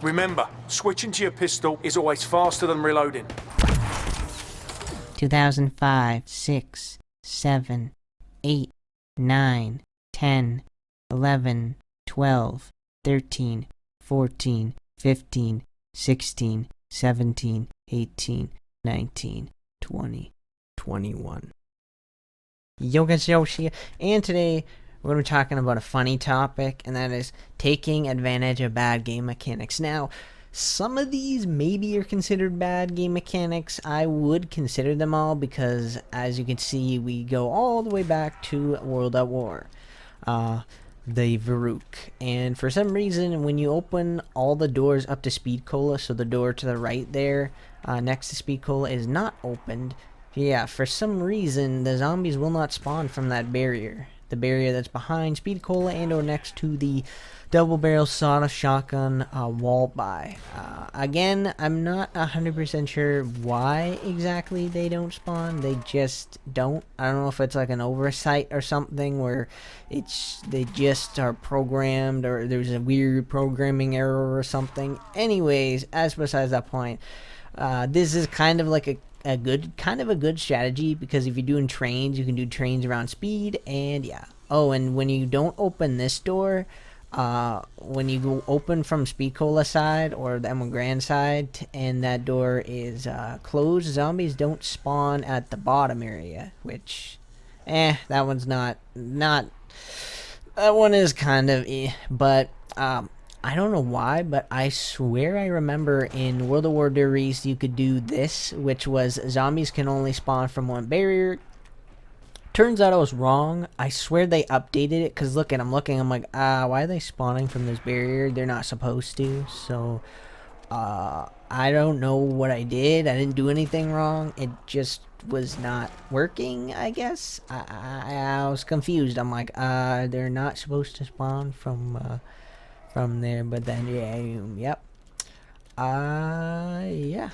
Remember, switching to your pistol is always faster than reloading. 2005, 6, 7, 8, 9, 10, 11, 12, 13, 14, 15, 16, 17, 18, 19, 20, 21. Yo guys, Yoshi, and today we're going to be talking about a funny topic, and that is taking advantage of bad game mechanics. Now, some of these maybe are considered bad game mechanics. I would consider them all because, as you can see, we go all the way back to World at War. The Varuk. And for some reason, when you open all the doors up to Speed Cola, so the door to the right there, next to Speed Cola, is not opened. Yeah, for some reason, the zombies will not spawn from that barrier. The barrier that's behind Speed Cola and or next to the double barrel sawed-off shotgun wall by. Again, I'm not 100% sure why exactly they don't spawn. They just don't. I don't know if it's like an oversight or something where they just are programmed or there's a weird programming error or something. Anyways, as besides that point, this is kind of like a good strategy, because if you're doing trains, you can do trains around speed, and yeah. Oh, and when you don't open this door, when you go open from Speed Cola side or the Emerald Grand side, and that door is closed, zombies don't spawn at the bottom area, which, that one's not, that one is kind of but, I don't know why, but I swear I remember in World of War Der Riese you could do this, which was zombies can only spawn from one barrier. Turns out I was wrong. I swear they updated it, because I'm looking, I'm like, why are they spawning from this barrier? They're not supposed to. So, I don't know what I did. I didn't do anything wrong. It just was not working, I guess. I was confused. I'm like, they're not supposed to spawn from there, but then yep. Yeah.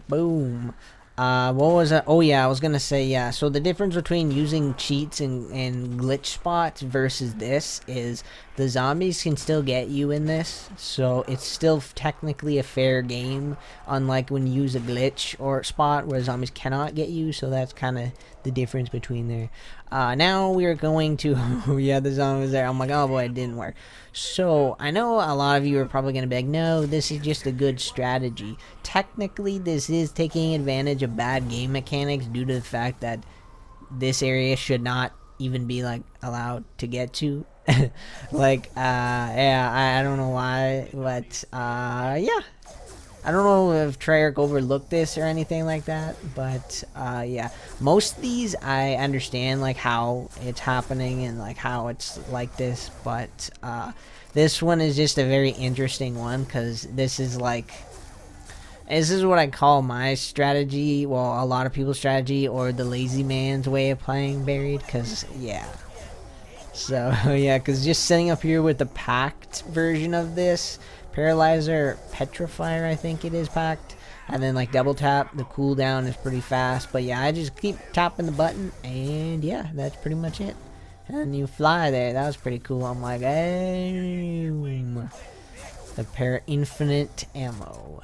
Boom. What was that? Oh yeah, I was gonna say, yeah. So the difference between using cheats and glitch spots versus this is the zombies can still get you in this, so it's still technically a fair game, unlike when you use a glitch or spot where zombies cannot get you. So that's kind of the difference between there. Now we are going to yeah, the zombies there. I'm like, oh boy, it didn't work. So I know a lot of you are probably gonna be like, no, this is just a good strategy. Technically, this is taking advantage of bad game mechanics due to the fact that this area should not even be like allowed to get to. Like, yeah, I don't know why, but yeah. I don't know if Treyarch overlooked this or anything like that, but yeah, most of these I understand like how it's happening and like how it's like this, but this one is just a very interesting one, because this is what I call my strategy, well, a lot of people's strategy, or the lazy man's way of playing Buried, because yeah. So yeah, because just sitting up here with the packed version of this, Paralyzer, Petrifier, I think it is packed, and then like double tap, the cooldown is pretty fast. But yeah, I just keep tapping the button, and yeah, that's pretty much it. And you fly there. That was pretty cool. I'm like, boom. The infinite ammo.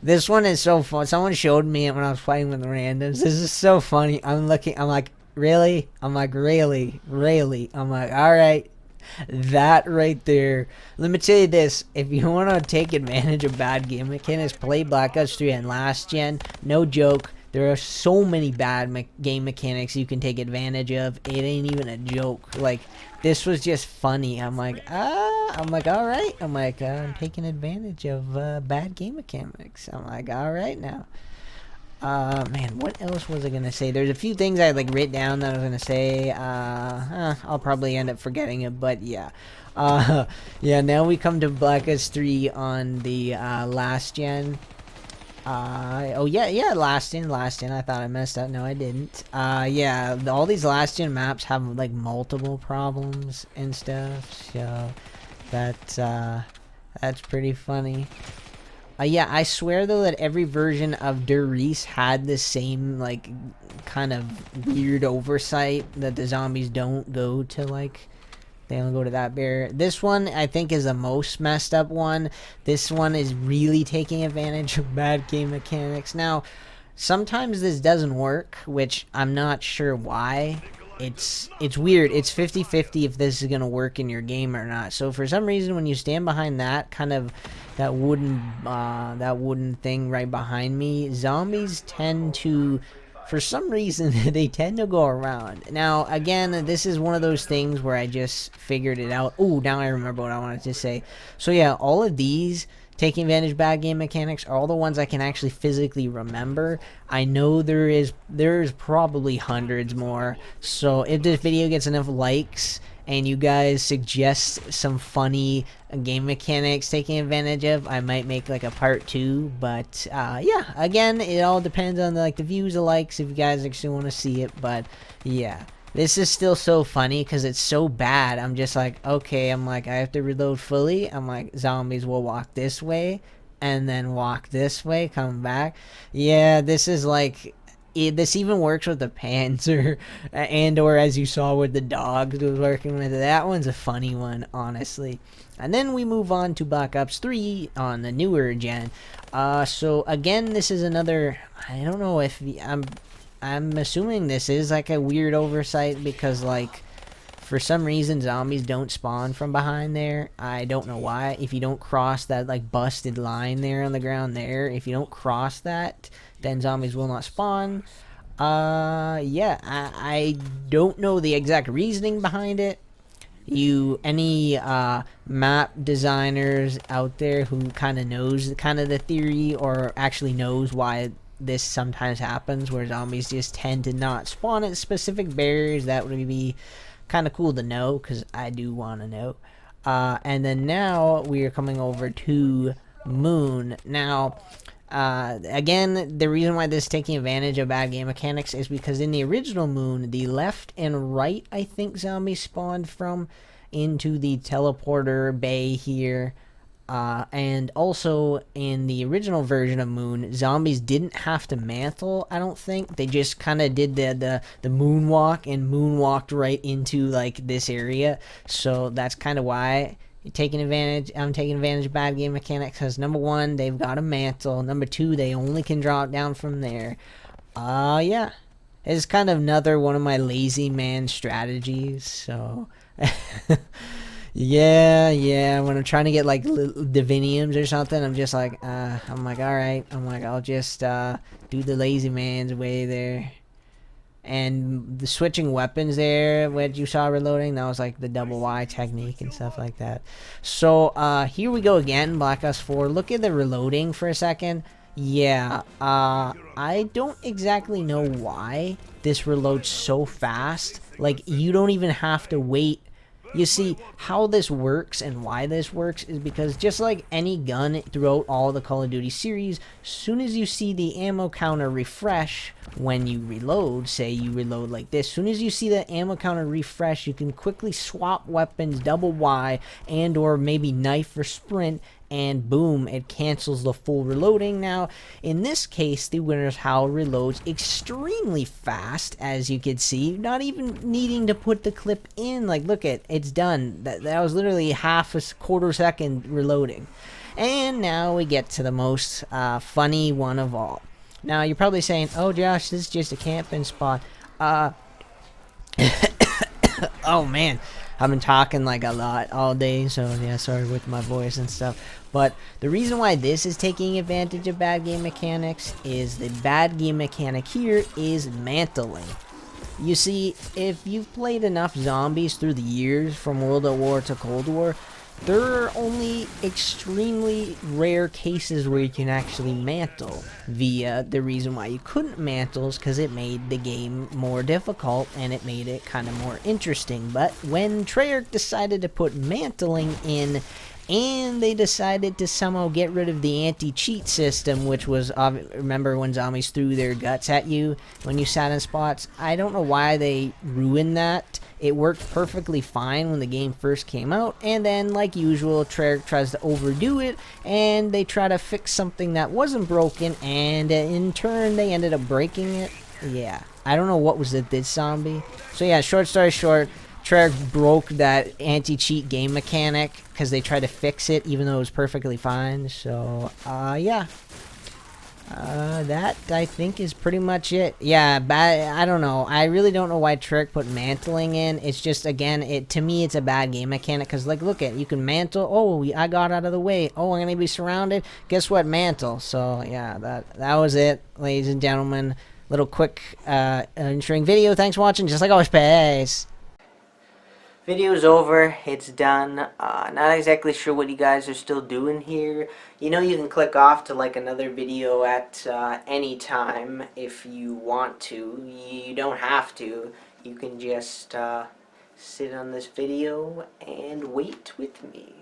This one is so fun. Someone showed me it when I was playing with the randoms. This is so funny. I'm like, really? I'm like, really? I'm like, alright. That right there. Let me tell you this. If you want to take advantage of bad game mechanics, play Black Ops 3 and last gen. No joke. There are so many bad game mechanics you can take advantage of. It ain't even a joke. Like, this was just funny. I'm like, alright. I'm like, I'm taking advantage of bad game mechanics. I'm like, alright now. Man, what else was I gonna say? There's a few things I like written down that I was gonna say. I'll probably end up forgetting it, but yeah. Yeah, now we come to Black Ops 3 on the last gen. Oh yeah, last gen. I thought I messed up. No, I didn't. Yeah, all these last gen maps have like multiple problems and stuff. So that's pretty funny. Yeah, I swear though that every version of Der Riese had the same like kind of weird oversight that the zombies don't go to like They don't go to that barrier. This one, I think, is the most messed up one. This one is really taking advantage of bad game mechanics. Now, sometimes this doesn't work, which I'm not sure why. It's weird. It's 50-50 if this is going to work in your game or not. So for some reason, when you stand behind that kind of that wooden thing right behind me, zombies tend to, for some reason, they tend to go around. Now, again, this is one of those things where I just figured it out. Oh, now I remember what I wanted to say. So yeah, all of these taking advantage of bad game mechanics are all the ones I can actually physically remember. I know there's probably hundreds more. So if this video gets enough likes and you guys suggest some funny game mechanics taking advantage of, I might make like a part 2. But yeah, again, it all depends on the views, the likes, if you guys actually want to see it. But yeah, this is still so funny because it's so bad. I'm just like, okay, I'm like, I have to reload fully. I'm like, zombies will walk this way and then walk this way, come back. Yeah, this is like, this even works with the Panzer, and or as you saw with the dogs was working with it. That one's a funny one, honestly. And then we move on to Black Ops 3 on the newer gen. So again, this is another, I don't know if I'm assuming this is like a weird oversight because like for some reason zombies don't spawn from behind there. I don't know why. If you don't cross that like busted line there on the ground there, if you don't cross that, then zombies will not spawn. Yeah, I don't know the exact reasoning behind it. Any map designers out there who kind of knows the theory or actually knows why this sometimes happens where zombies just tend to not spawn at specific barriers, that would be kind of cool to know, because I do want to know. And then now we are coming over to Moon. Now again, the reason why this is taking advantage of bad game mechanics is because in the original Moon, the left and right, I think, zombies spawned from into the teleporter bay here. And also in the original version of Moon, zombies didn't have to mantle, I don't think. They just kind of did the moonwalk and moonwalked right into like this area. So that's kind of why I'm taking advantage of bad game mechanics, because number one, they've got a mantle. Number two, they only can drop down from there. Yeah. It's kind of another one of my lazy man strategies, so yeah, when I'm trying to get like diviniums or something, I'm just like, I'm like, alright, I'll just do the lazy man's way there. And the switching weapons there, what you saw reloading, that was like the double Y technique and stuff like that. So here we go again, Black Ops 4. Look at the reloading for a second. Yeah, I don't exactly know why this reloads so fast. Like, you don't even have to wait. You see, how this works and why this works is because just like any gun throughout all the Call of Duty series, as soon as you see the ammo counter refresh when you reload, say you reload like this, as soon as you see the ammo counter refresh, you can quickly swap weapons, double Y, and or maybe knife or sprint, and boom, it cancels the full reloading. Now, in this case, the Winter's Howl reloads extremely fast, as you can see, not even needing to put the clip in. Like, look at, it's done. That was literally half a quarter second reloading. And now we get to the most funny one of all. Now, you're probably saying, oh, Josh, this is just a camping spot. Oh, man. I've been talking like a lot all day, so yeah, sorry with my voice and stuff. But the reason why this is taking advantage of bad game mechanics is the bad game mechanic here is mantling. You see, if you've played enough zombies through the years from World at War to Cold War, there are only extremely rare cases where you can actually mantle. The reason why you couldn't mantle is because it made the game more difficult and it made it kind of more interesting. But when Treyarch decided to put mantling in, and they decided to somehow get rid of the anti-cheat system, which was, remember when zombies threw their guts at you when you sat in spots? I don't know why they ruined that. It worked perfectly fine when the game first came out, and then, like usual, Treyarch tries to overdo it, and they try to fix something that wasn't broken, and in turn, they ended up breaking it. Yeah, I don't know what was it, this zombie. So yeah, short story short, Treyarch broke that anti-cheat game mechanic because they tried to fix it even though it was perfectly fine. So, yeah. That, I think, is pretty much it. Yeah, I don't know. I really don't know why Treyarch put mantling in. It's just, again, to me, it's a bad game mechanic. Because, like, look you can mantle. Oh, I got out of the way. Oh, I'm going to be surrounded. Guess what? Mantle. So, yeah, that was it, ladies and gentlemen. Little quick, insuring video. Thanks for watching. Just like always, peace. Video's over. It's done. Not exactly sure what you guys are still doing here. You know, you can click off to like another video at any time if you want to. You don't have to. You can just sit on this video and wait with me.